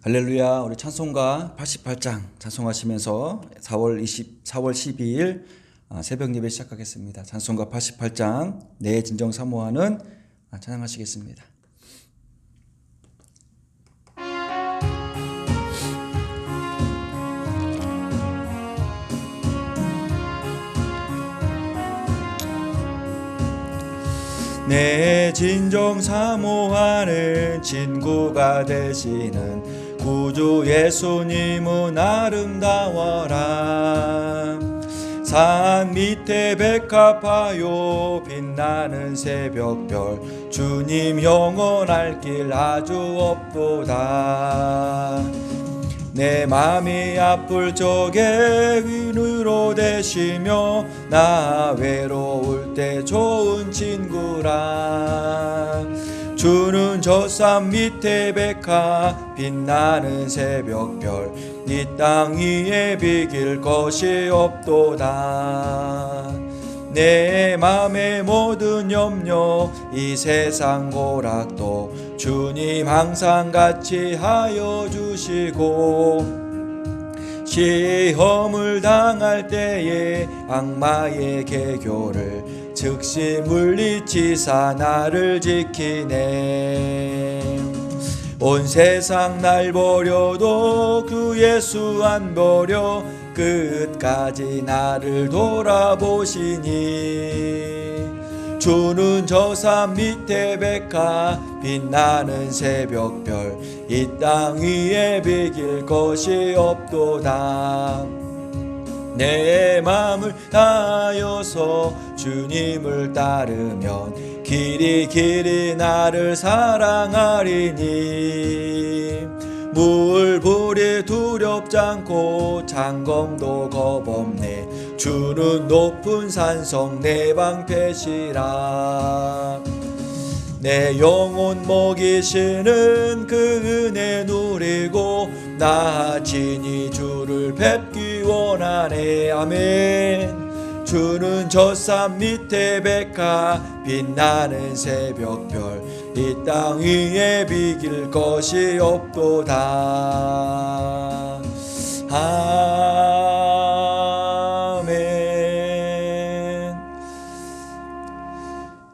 할렐루야. 우리 찬송가 88장 찬송하시면서 4월 12일 새벽 예배 시작하겠습니다. 찬송가 88장 내 진정 사모하는 찬양하시겠습니다. 내 진정 사모하는 친구가 되시는 구주 예수님은 아름다워라. 산 밑에 백합하여 빛나는 새벽별 주님 영원할 길 아주 없도다. 내 맘이 아플 적에 위로로 되시며 나 외로울 때 좋은 친구라. 주는 저 산 밑에 백합 빛나는 새벽별 이 땅 위에 비길 것이 없도다. 내 맘의 모든 염려 이 세상 고락도 주님 항상 같이 하여 주시고, 시험을 당할 때에 악마의 계교를 즉시 물리치사 나를 지키네. 온 세상 날 버려도 그 예수 안 버려 끝까지 나를 돌아보시니. 주는 저 산 밑에 백합 빛나는 새벽별 이 땅 위에 비길 것이 없도다. 내 맘을 다하여서 주님을 따르면 길이 길이 나를 사랑하리니. 물불이 두렵지 않고 장검도 겁없네. 주는 높은 산성 내 방패시라. 내 영혼 먹이시는 그 은혜 누리고 나 친히 주를 뵙기 원하네. 아멘. 주는 저 산 밑에 백합 빛나는 새벽별 이 땅 위에 비길 것이 없도다. 아멘.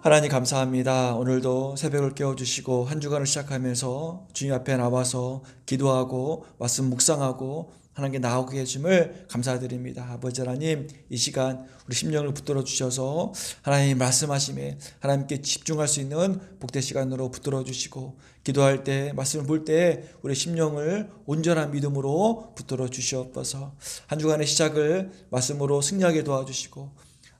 하나님 감사합니다. 오늘도 새벽을 깨워주시고 한 주간을 시작하면서 주님 앞에 나와서 기도하고 말씀 묵상하고 하나님께 나오게 해주심을 감사드립니다. 아버지 하나님, 이 시간 우리 심령을 붙들어 주셔서 하나님 말씀하심에 하나님께 집중할 수 있는 복된 시간으로 붙들어 주시고, 기도할 때 말씀을 볼 때 우리 심령을 온전한 믿음으로 붙들어 주시옵소서. 한 주간의 시작을 말씀으로 승리하게 도와주시고,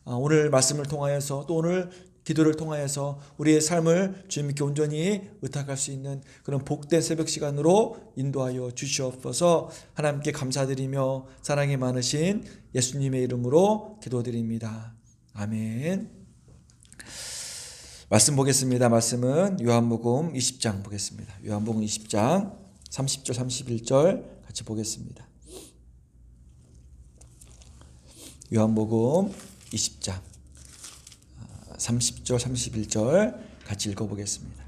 오늘 말씀을 통하여서 또 오늘 기도를 통하여서 우리의 삶을 주님께 온전히 의탁할 수 있는 그런 복된 새벽 시간으로 인도하여 주시옵소서. 하나님께 감사드리며 사랑이 많으신 예수님의 이름으로 기도드립니다. 아멘. 말씀 보겠습니다. 말씀은 요한복음 20장 보겠습니다. 요한복음 20장 30절 31절 같이 보겠습니다. 요한복음 20장 30절 31절 같이 읽어보겠습니다.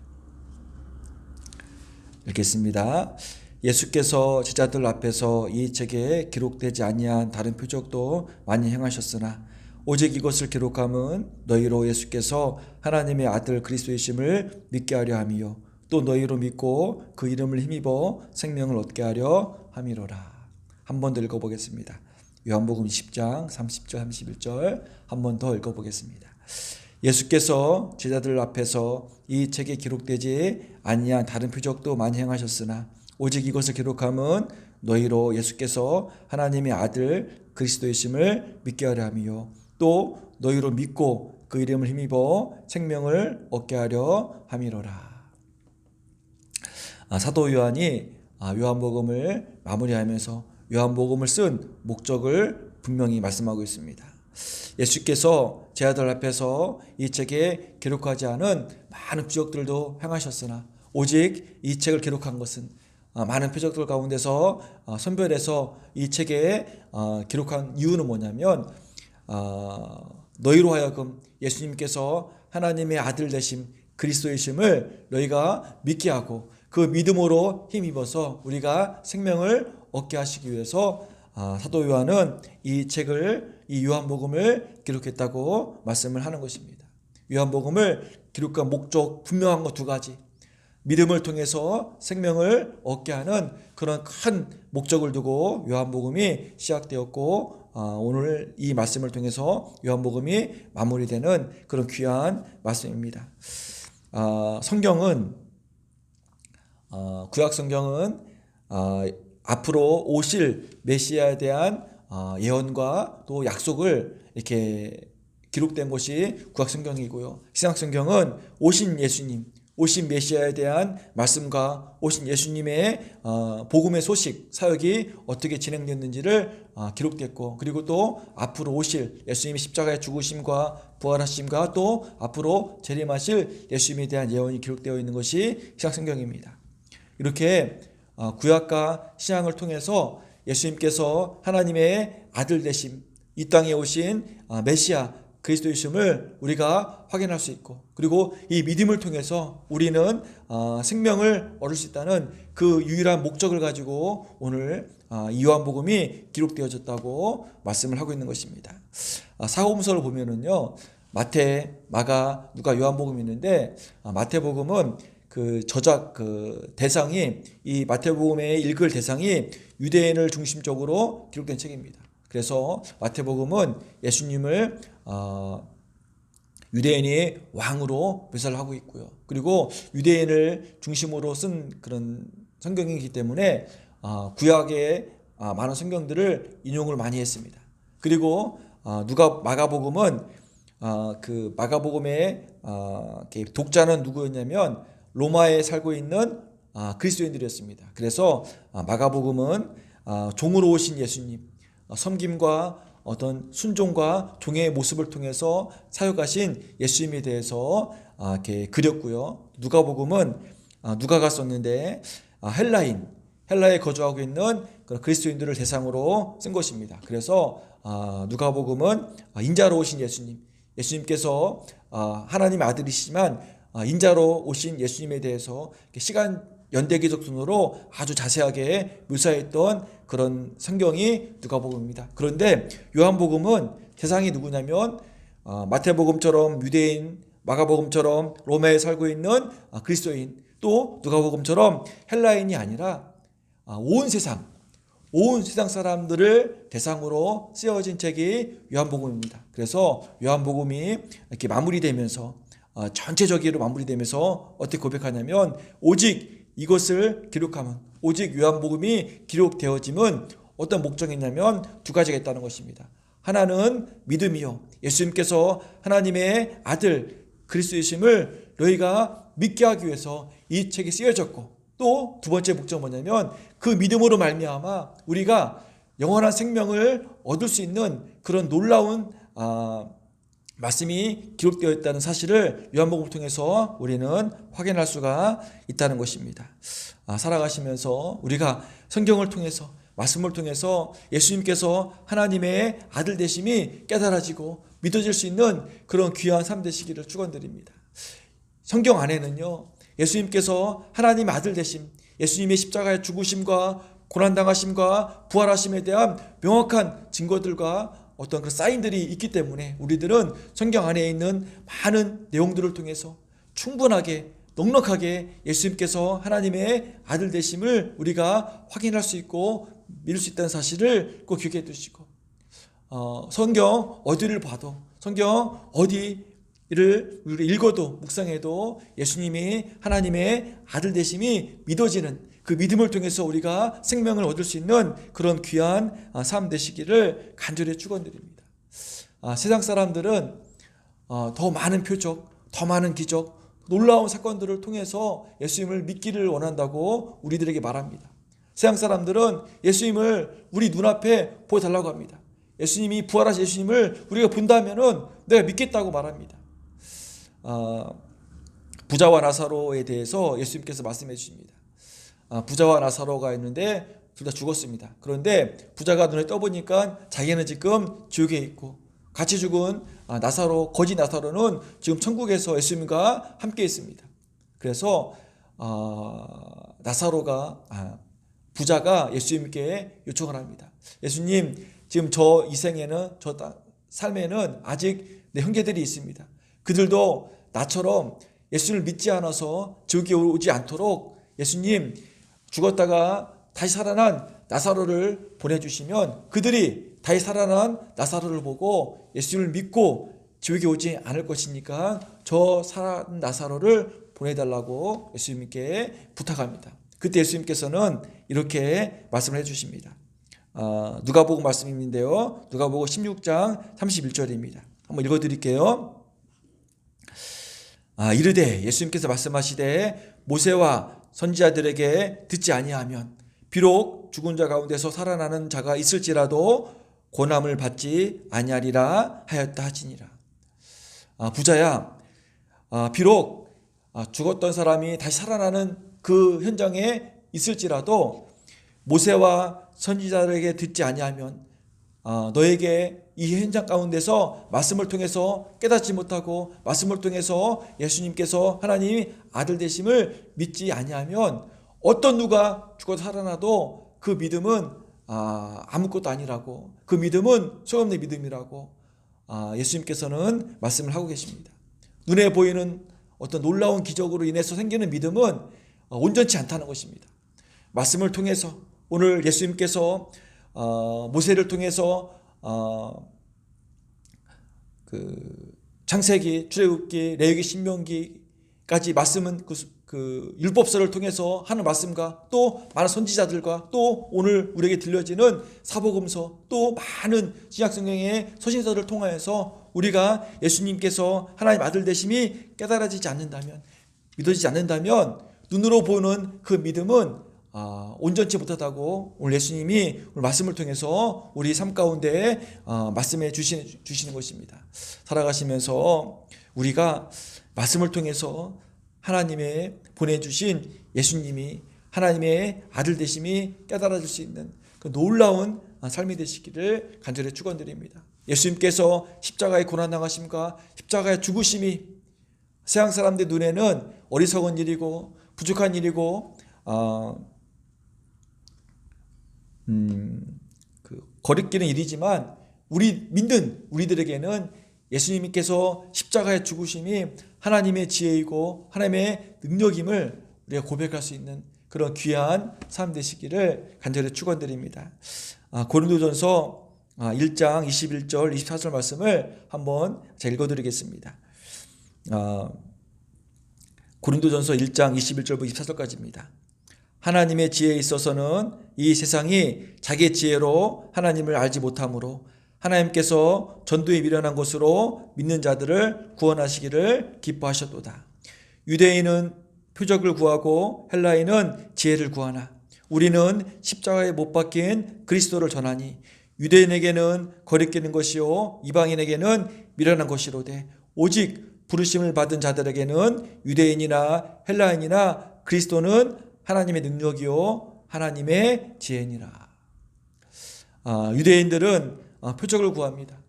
읽겠습니다. 예수께서 제자들 앞에서 이 책에 기록되지 아니한 다른 표적도 많이 행하셨으나 오직 이것을 기록함은 너희로 예수께서 하나님의 아들 그리스도이심을 믿게 하려 함이요 또 너희로 믿고 그 이름을 힘입어 생명을 얻게 하려 함이로라. 한 번 더 읽어보겠습니다. 요한복음 20장 30절 31절 한 번 더 읽어보겠습니다. 예수께서 제자들 앞에서 이 책에 기록되지 아니한 다른 표적도 많이 행하셨으나 오직 이것을 기록함은 너희로 예수께서 하나님의 아들 그리스도이심을 믿게 하려 함이요 또 너희로 믿고 그 이름을 힘입어 생명을 얻게 하려 함이로라. 사도 요한이 요한복음을 마무리하면서 요한복음을 쓴 목적을 분명히 말씀하고 있습니다. 예수께서 제자들 앞에서 이 책에 기록하지 않은 많은 표적들도 행하셨으나 오직 이 책을 기록한 것은 많은 표적들 가운데서 선별해서 이 책에 기록한 이유는 뭐냐면 너희로 하여금 예수님께서 하나님의 아들 되심 그리스도이심을 너희가 믿게 하고 그 믿음으로 힘입어서 우리가 생명을 얻게 하시기 위해서 사도 요한은 이 책을, 이 요한복음을 기록했다고 말씀을 하는 것입니다. 요한복음을 기록한 목적 분명한 것 두 가지. 믿음을 통해서 생명을 얻게 하는 그런 큰 목적을 두고 요한복음이 시작되었고, 오늘 이 말씀을 통해서 요한복음이 마무리되는 그런 귀한 말씀입니다. 성경은, 구약 성경은 앞으로 오실 메시아에 대한 예언과 또 약속을 이렇게 기록된 것이 구약 성경이고요. 신약 성경은 오신 예수님, 오신 메시아에 대한 말씀과 오신 예수님의 복음의 소식, 사역이 어떻게 진행됐는지를 기록됐고, 그리고 또 앞으로 오실 예수님의 십자가의 죽으심과 부활하심과 또 앞으로 재림하실 예수님에 대한 예언이 기록되어 있는 것이 신약 성경입니다. 이렇게 구약과 신약을 통해서 예수님께서 하나님의 아들 되심, 이 땅에 오신 메시아 그리스도이심을 우리가 확인할 수 있고, 그리고 이 믿음을 통해서 우리는 생명을 얻을 수 있다는 그 유일한 목적을 가지고 오늘 이 요한복음이 기록되어졌다고 말씀을 하고 있는 것입니다. 사복음서를 보면은요, 마태, 마가, 누가, 요한복음이 있는데, 마태복음은 그 저작 대상이, 이 마태복음에 읽을 대상이 유대인을 중심적으로 기록된 책입니다. 그래서 마태복음은 예수님을 유대인이 왕으로 묘사를 하고 있고요. 그리고 유대인을 중심으로 쓴 그런 성경이기 때문에 구약의 많은 성경들을 인용을 많이 했습니다. 그리고 마가복음은 그 마가복음의 독자는 누구였냐면 로마에 살고 있는 그리스도인들이었습니다. 그래서 마가복음은 종으로 오신 예수님, 섬김과 어떤 순종과 종의 모습을 통해서 사역하신 예수님에 대해서 이렇게 그렸고요. 누가복음은 누가가 썼는데 헬라에 거주하고 있는 그런 그리스도인들을 대상으로 쓴 것입니다. 그래서 누가복음은 인자로 오신 예수님께서 하나님의 아들이시지만 인자로 오신 예수님에 대해서 시간 연대기적 순으로 아주 자세하게 묘사했던 그런 성경이 누가복음입니다. 그런데 요한복음은 대상이 누구냐면 마태복음처럼 유대인, 마가복음처럼 로마에 살고 있는 그리스도인, 또 누가복음처럼 헬라인이 아니라 온 세상 사람들을 대상으로 쓰여진 책이 요한복음입니다. 그래서 요한복음이 이렇게 마무리되면서 전체적으로 마무리되면서 어떻게 고백하냐면, 오직 이것을 기록하면, 오직 요한복음이 기록되어짐은 어떤 목적이 있냐면 두 가지가 있다는 것입니다. 하나는 믿음이요, 예수님께서 하나님의 아들 그리스도이심을 너희가 믿게 하기 위해서 이 책이 쓰여졌고, 또 두 번째 목적은 뭐냐면 그 믿음으로 말미암아 우리가 영원한 생명을 얻을 수 있는 그런 놀라운 말씀이 기록되어 있다는 사실을 요한복음을 통해서 우리는 확인할 수가 있다는 것입니다. 살아가시면서 우리가 성경을 통해서, 말씀을 통해서 예수님께서 하나님의 아들 되심이 깨달아지고 믿어질 수 있는 그런 귀한 삶 되시기를 축원드립니다. 성경 안에는요, 예수님께서 하나님의 아들 되심, 예수님의 십자가의 죽으심과 고난당하심과 부활하심에 대한 명확한 증거들과 어떤 그 사인들이 있기 때문에 우리들은 성경 안에 있는 많은 내용들을 통해서 충분하게, 넉넉하게 예수님께서 하나님의 아들 되심을 우리가 확인할 수 있고 믿을 수 있다는 사실을 꼭 기억해 두시고, 성경 어디를 봐도, 성경 어디를 읽어도 묵상해도 예수님이 하나님의 아들 되심이 믿어지는 그 믿음을 통해서 우리가 생명을 얻을 수 있는 그런 귀한 삶 되시기를 간절히 축원드립니다. 세상 사람들은 더 많은 표적, 더 많은 기적, 놀라운 사건들을 통해서 예수님을 믿기를 원한다고 우리들에게 말합니다. 세상 사람들은 예수님을 우리 눈앞에 보여달라고 합니다. 예수님이, 부활하신 예수님을 우리가 본다면은 내가 믿겠다고 말합니다. 부자와 나사로에 대해서 예수님께서 말씀해 주십니다. 부자와 나사로가 있는데 둘 다 죽었습니다. 그런데 부자가 눈에 떠보니까 자기는 지금 지옥에 있고, 같이 죽은 거지 나사로는 지금 천국에서 예수님과 함께 있습니다. 그래서 나사로가 부자가 예수님께 요청을 합니다. 예수님, 지금 저 이 생에는 저 삶에는 아직 내 형제들이 있습니다. 그들도 나처럼 예수를 믿지 않아서 지옥에 오지 않도록 예수님 죽었다가 다시 살아난 나사로를 보내주시면 그들이 다시 살아난 나사로를 보고 예수를 믿고 지옥에 오지 않을 것이니까 저 살아난 나사로를 보내달라고 예수님께 부탁합니다. 그때 예수님께서는 이렇게 말씀을 해주십니다. 누가복음 말씀인데요. 누가복음 16장 31절입니다. 한번 읽어드릴게요. 이르되 예수님께서 말씀하시되 모세와 선지자들에게 듣지 아니하면 비록 죽은 자 가운데서 살아나는 자가 있을지라도 고난을 받지 아니하리라 하였다 하시니라. 부자야, 비록 죽었던 사람이 다시 살아나는 그 현장에 있을지라도 모세와 선지자들에게 듣지 아니하면 너에게 이 현장 가운데서 말씀을 통해서 깨닫지 못하고 말씀을 통해서 예수님께서 하나님이 아들 되심을 믿지 아니하면 어떤 누가 죽어서 살아나도 그 믿음은 아무것도 아니라고, 그 믿음은 소용없는 믿음이라고 예수님께서는 말씀을 하고 계십니다. 눈에 보이는 어떤 놀라운 기적으로 인해서 생기는 믿음은 온전치 않다는 것입니다. 말씀을 통해서 오늘 예수님께서 모세를 통해서 그 창세기, 출애굽기, 레위기, 신명기까지 말씀은 그 율법서를 통해서 하는 말씀과 또 많은 선지자들과 또 오늘 우리에게 들려지는 사복음서 또 많은 신약성경의 서신서를 통하여서 우리가 예수님께서 하나님 아들 되심이 깨달아지지 않는다면, 믿어지지 않는다면 눈으로 보는 그 믿음은 온전치 못하다고 오늘 예수님이 오늘 말씀을 통해서 우리 삶 가운데 말씀해 주시는 것입니다. 살아가시면서 우리가 말씀을 통해서 하나님의 보내주신 예수님이 하나님의 아들 되심이 깨달아질 수 있는 그 놀라운 삶이 되시기를 간절히 축원드립니다. 예수님께서 십자가의 고난당하심과 십자가의 죽으심이 세상 사람들 눈에는 어리석은 일이고 부족한 일이고 거리끼는 일이지만 우리 믿는 우리들에게는 예수님께서 십자가의 죽으심이 하나님의 지혜이고 하나님의 능력임을 우리가 고백할 수 있는 그런 귀한 삶 되시기를 간절히 축원드립니다. 고린도전서 1장 21절 24절 말씀을 한번 제가 읽어드리겠습니다. 고린도전서 1장 21절부터 24절까지입니다. 하나님의 지혜에 있어서는 이 세상이 자기의 지혜로 하나님을 알지 못하므로 하나님께서 전도에 미련한 것으로 믿는 자들을 구원하시기를 기뻐하셨도다. 유대인은 표적을 구하고 헬라인은 지혜를 구하나 우리는 십자가에 못 박힌 그리스도를 전하니 유대인에게는 거리끼는 것이요 이방인에게는 미련한 것이로되 오직 부르심을 받은 자들에게는 유대인이나 헬라인이나 그리스도는 하나님의 능력이요 하나님의 지혜니라. 유대인들은 표적을 구합니다.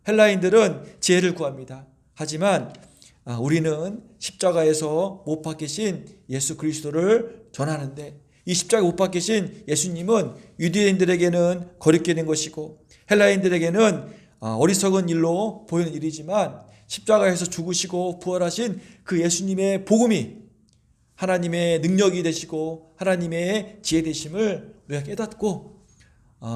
헬라인들은 지혜를 구합니다. 하지만 우리는 십자가에서 못 박히신 예수 그리스도를 전하는데 이 십자가에 못 박히신 예수님은 유대인들에게는 거리끼는 것이고 헬라인들에게는 어리석은 일로 보이는 일이지만 십자가에서 죽으시고 부활하신 그 예수님의 복음이 하나님의 능력이 되시고 하나님의 지혜 되심을 우리가 깨닫고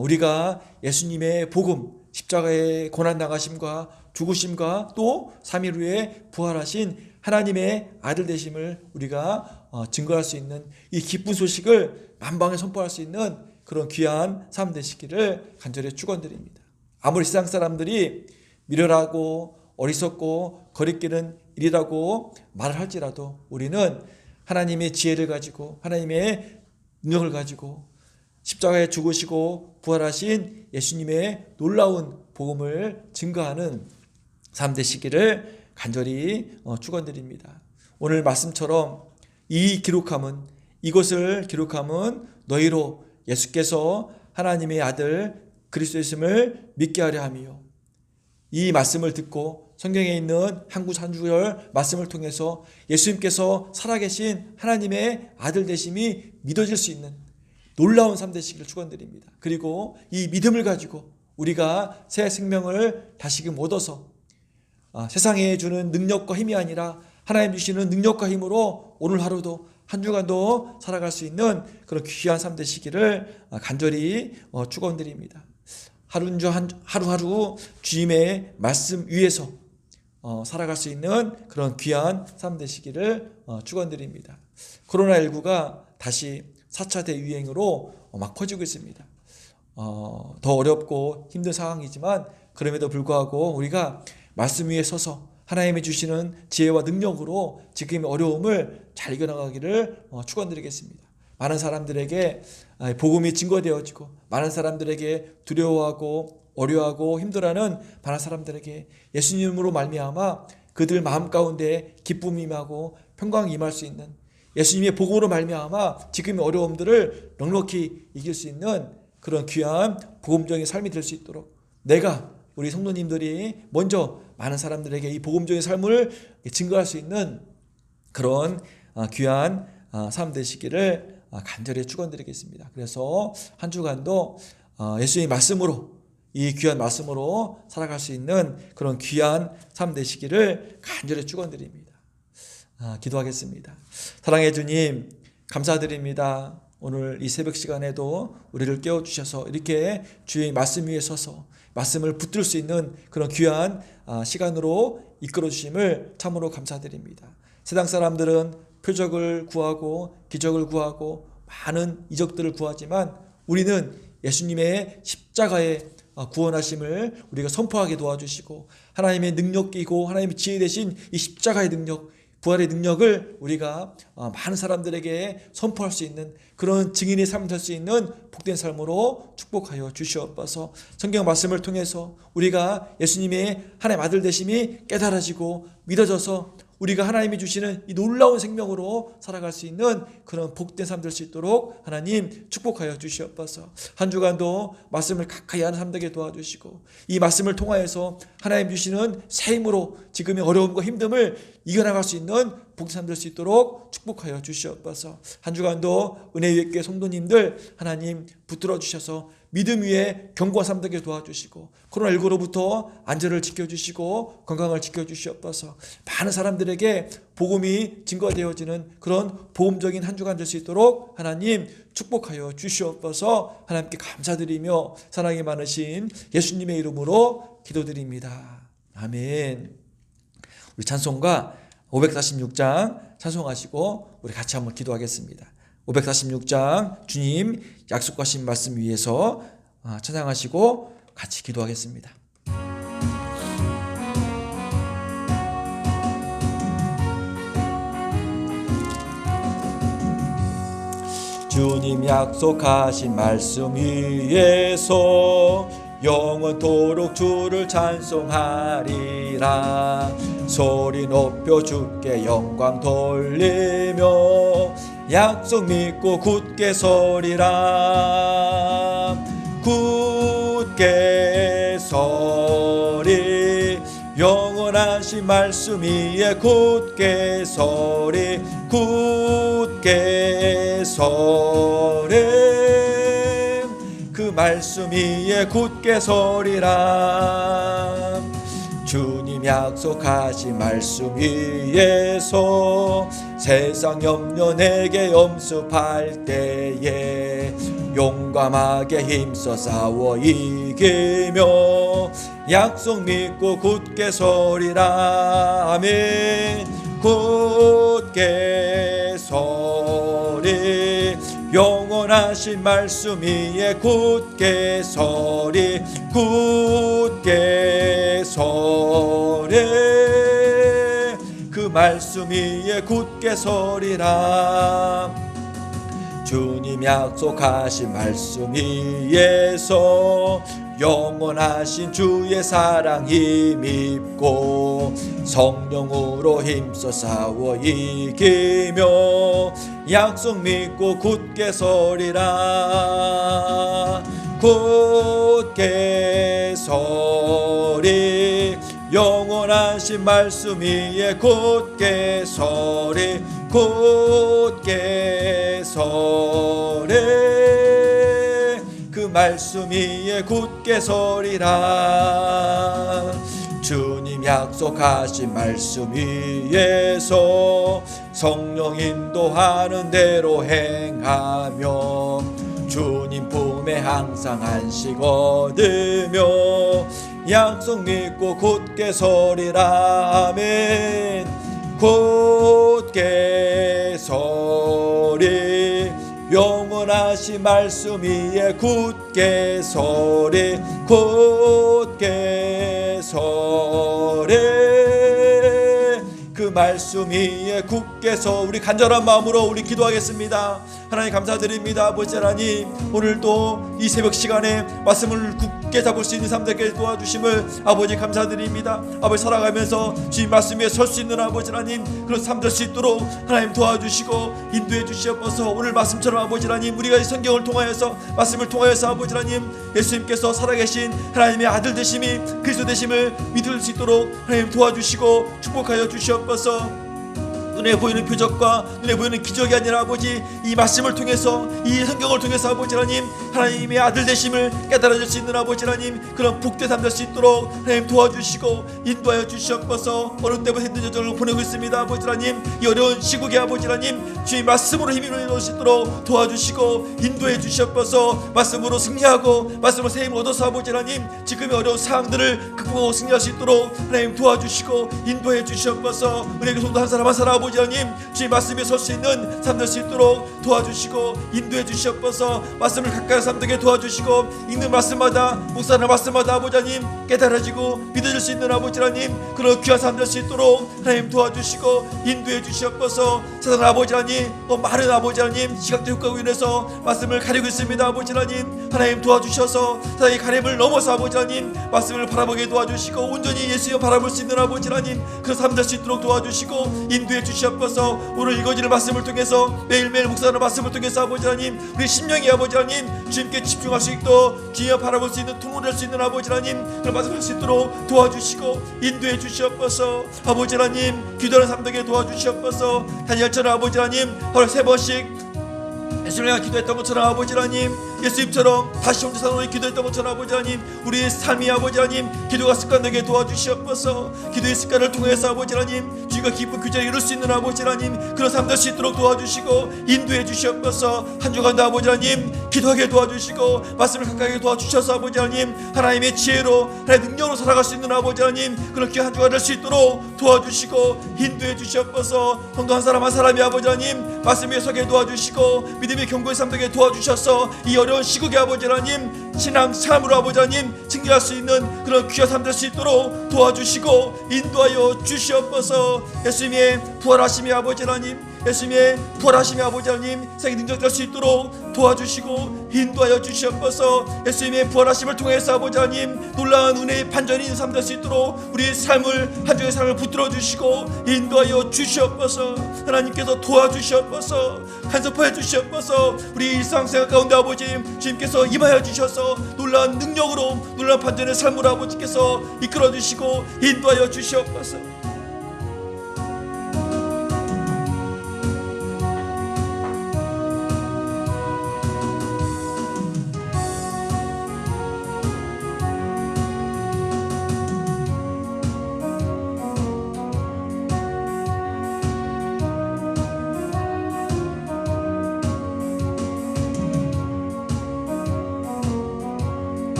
우리가 예수님의 복음, 십자가의 고난당하심과 죽으심과 또 3일 후에 부활하신 하나님의 아들 되심을 우리가 증거할 수 있는 이 기쁜 소식을 만방에 선포할 수 있는 그런 귀한 삶 되시기를 간절히 축원드립니다. 아무리 세상 사람들이 미련하고 어리석고 거리끼는 일이라고 말을 할지라도 우리는 하나님의 지혜를 가지고 하나님의 능력을 가지고 십자가에 죽으시고 부활하신 예수님의 놀라운 복음을 증거하는 삶 되시기를 간절히 축원드립니다. 오늘 말씀처럼 이것을 기록함은 너희로 예수께서 하나님의 아들 그리스도이심을 믿게 하려 함이요. 이 말씀을 듣고 성경에 있는 한 구절 말씀을 통해서 예수님께서 살아계신 하나님의 아들 되심이 믿어질 수 있는 놀라운 삶 되시기를 축원드립니다. 그리고 이 믿음을 가지고 우리가 새 생명을 다시금 얻어서 세상에 주는 능력과 힘이 아니라 하나님 주시는 능력과 힘으로 오늘 하루도 한 주간도 살아갈 수 있는 그런 귀한 삶 되시기를 간절히 축원드립니다. 하루하루 주님의 말씀 위에서 살아갈 수 있는 그런 귀한 삶 되시기를 축원드립니다. 코로나19가 다시 4차 대유행으로 막 퍼지고 있습니다. 더 어렵고 힘든 상황이지만 그럼에도 불구하고 우리가 말씀 위에 서서 하나님이 주시는 지혜와 능력으로 지금의 어려움을 잘 이겨나가기를 축원드리겠습니다. 많은 사람들에게 복음이 증거되어지고 많은 사람들에게 두려워하고 어려워하고 힘들어하는 많은 사람들에게 예수님으로 말미암아 그들 마음 가운데 기쁨이 임하고 평강이 임할 수 있는 예수님의 복음으로 말미암아 지금의 어려움들을 넉넉히 이길 수 있는 그런 귀한 복음적인 삶이 될 수 있도록 우리 성도님들이 먼저 많은 사람들에게 이 복음적인 삶을 증거할 수 있는 그런 귀한 삶 되시기를 간절히 축원드리겠습니다. 그래서 한 주간도 예수의 말씀으로 이 귀한 말씀으로 살아갈 수 있는 그런 귀한 삶 되시기를 간절히 축원드립니다. 기도하겠습니다. 사랑해 주님 감사드립니다. 오늘 이 새벽 시간에도 우리를 깨워주셔서 이렇게 주의 말씀 위에 서서 말씀을 붙들 수 있는 그런 귀한 시간으로 이끌어 주심을 참으로 감사드립니다. 세상 사람들은 표적을 구하고 기적을 구하고 많은 이적들을 구하지만 우리는 예수님의 십자가의 구원하심을 우리가 선포하게 도와주시고 하나님의 능력이고 하나님의 지혜 되신 이 십자가의 능력 부활의 능력을 우리가 많은 사람들에게 선포할 수 있는 그런 증인의 삶이 될 수 있는 복된 삶으로 축복하여 주시옵소서. 성경 말씀을 통해서 우리가 예수님의 하나님 아들 되심이 깨달아지고 믿어져서 우리가 하나님이 주시는 이 놀라운 생명으로 살아갈 수 있는 그런 복된 삶 될 수 있도록 하나님 축복하여 주시옵소서. 한 주간도 말씀을 가까이 하는 삶 되게 도와주시고 이 말씀을 통하여서 하나님 주시는 새 힘으로 지금의 어려움과 힘듦을 이겨나갈 수 있는 복된 삶 될 수 있도록 축복하여 주시옵소서. 한 주간도 은혜 위에 있게 성도님들 하나님 붙들어 주셔서 믿음 위에 견고한 삶 되게 도와주시고 코로나19로부터 안전을 지켜주시고 건강을 지켜주시옵소서. 많은 사람들에게 복음이 증거되어지는 그런 복음적인 한 주간 될 수 있도록 하나님 축복하여 주시옵소서. 하나님께 감사드리며 사랑이 많으신 예수님의 이름으로 기도드립니다. 아멘. 우리 찬송가 546장 찬송하시고 우리 같이 한번 기도하겠습니다. 546장 주님 약속하신 말씀 위에서 찬양하시고 같이 기도하겠습니다. 주님 약속하신 말씀 위에서 영원토록 주를 찬송하리라. 소리 높여 주께 영광 돌리며 약속 믿고 굳게 서리라. 굳게 서리 영원하신 말씀 위에 굳게 서리 굳게 서리 그 말씀 위에 굳게 서리라. 주님 약속하신 말씀 위에서 세상 염려 내게 엄습할 때에 용감하게 힘써 싸워 이기며 약속 믿고 굳게 서리라. 아멘. 굳게 서리 영원하신 말씀 위에 굳게 서리 굳게 서리 그 말씀 위에 굳게 서리라. 주님 약속하신 말씀 위에서 영원하신 주의 사랑 힘입고 성령으로 힘써 싸워 이기며 약속 믿고 굳게 서리라. 굳게 서리 영원한 영원하신 말씀 위에 굳게 서리 굳게 서리 그 말씀 위에 굳게 서리라. 주님 약속하신 말씀 위에서 성령 인도하는 대로 행하며 주님 품에 항상 안식 얻으며 약속 믿고 굳게 서리라. 아멘. 굳게 서리 영원하신 말씀 위에 굳게 서리 굳게 서리 그 말씀 위에 굳게 서 우리 간절한 마음으로 우리 기도하겠습니다. 하나님 감사드립니다. 아버지 하나님, 오늘도 이 새벽 시간에 말씀을 굳게 잡을 수 있는 삶들께 도와주심을 아버지 감사드립니다. 아버지 살아가면서 주님 말씀 위에 설 수 있는 아버지 하나님 그런 삶 될 수 있도록 하나님 도와주시고 인도해 주시옵소서. 오늘 말씀처럼 아버지 하나님 우리가 이 성경을 통하여서 말씀을 통하여서 아버지 하나님 예수님께서 살아계신 하나님의 아들 되심이 그리스도 되심을 믿을 수 있도록 하나님 도와주시고 축복하여 주시옵소서. 눈에 보이는 표적과 눈에 보이는 기적이 아니라 아버지 이 말씀을 통해서 이 성경을 통해서 아버지 하나님 하나님의 아들 되심을 깨달아질 수 있는 아버지 하나님 그런 복된 삶 될 수 있도록 하나님 도와주시고 인도하여 주시옵소서. 어느 때보다 힘든 여정을 보내고 있습니다. 아버지 하나님 이 어려운 시국에 아버지 하나님 주의 말씀으로 힘을 얻을 수 있도록 도와주시고 인도해 주시옵소서. 말씀으로 승리하고 말씀으로 새 힘을 얻어서 아버지 하나님 지금의 어려운 상황들을 극복하고 승리할 수 있도록 하나님 도와주시고 인도해 주시옵소서. 은혜의 성도 한 사람 한 사람 아버지 하나님 주의 말씀에 설 수 있는 삶 될 수 있도록 도와주시고 인도해 주시옵소서. 말씀을 가까이 삼되게 도와주시고 읽는 말씀마다 묵상하는 말씀마다 아버지 하나님 깨달아지고 믿어질 수 있는 아버지 하나님 그런 귀한 삶 될 수 있도록 하나님 도와주시고 인도해 주시옵소서. 세상 아버지 하나님 많은 아버지 하나님 시각적 효과로 인해서 말씀을 가리고 있습니다. 아버지 하나님 하나님 도와주셔서 세상의 가림을 넘어서 아버지 하나님 말씀을 바라보게 도와주시고 온전히 예수님 바라볼 수 있는 아버지 하나님 그런 삶 될 수 있도록 도와주시고 인도해 주시옵소서. 오늘 읽어지는 말씀을 통해서 매일매일 묵상하는 말씀을 통해서 아버지 하나님 우리 심령이 아버지 하나님 주님께 집중할 수 있도록 주님을 바라볼 수 있는 통로 될 수 있는 아버지 하나님 그런 말씀을 할 수 있도록 도와주시고 인도해 주시옵소서. 아버지 하나님 기도하는 삶 되게 도와주시옵소서. 다니엘처럼 아버지 하나님 하루에 3번씩 예수님과 기도했던 것처럼 아버지 하나님 예수님처럼 다시 혼자 사는 기도했던 것처럼 아버지 하나님 우리의 삶이 아버지 하나님 기도가 습관되게 도와주시옵소서. 기도의 습관을 통해서 아버지 하나님 주님과 깊은 교제를 이룰 수 있는 아버지 하나님 그런 삶 될 수 있도록 도와주시고 인도해 주시옵소서. 한 주간도 아버지 하나님 기도하게 도와주시고 말씀을 가까이 도와주셔서 아버지 하나님 하나님의 지혜로 하나님의 능력으로 살아갈 수 있는 아버지 하나님 그렇게 한 주간 될 수 있도록 도와주시고 인도해 주시옵소서. 성도 한 사람 한 사람이 아버지 하나님 말씀 위에 서게 도와주시고 믿음의 경고의 삶 되게 도와주셔서 이 어려운 시국에 아버지 하나님 신앙 삶으로 아버지 하나님 증거할 수 있는 그런 귀한 삶 될 수 있도록 도와주시고 인도하여 주시옵소서. 예수님의 부활하심이 아버지 하나님 예수님의 부활하심이 아버지 하나님 세계 능력될 수 있도록 도와주시고 인도하여 주시옵소서. 예수님의 부활하심을 통해서 아버지 하나님 놀라운 은혜의 반전이 있는 삶 될 수 있도록 우리의 삶을 한 주의 삶을 붙들어 주시고 인도하여 주시옵소서. 하나님께서 도와주시옵소서. 간섭하여 주시옵소서. 우리 일상생활 가운데 아버지 주님께서 임하여 주셔서 놀라운 능력으로 놀라운 반전의 삶으로 아버지께서 이끌어 주시고 인도하여 주시옵소서.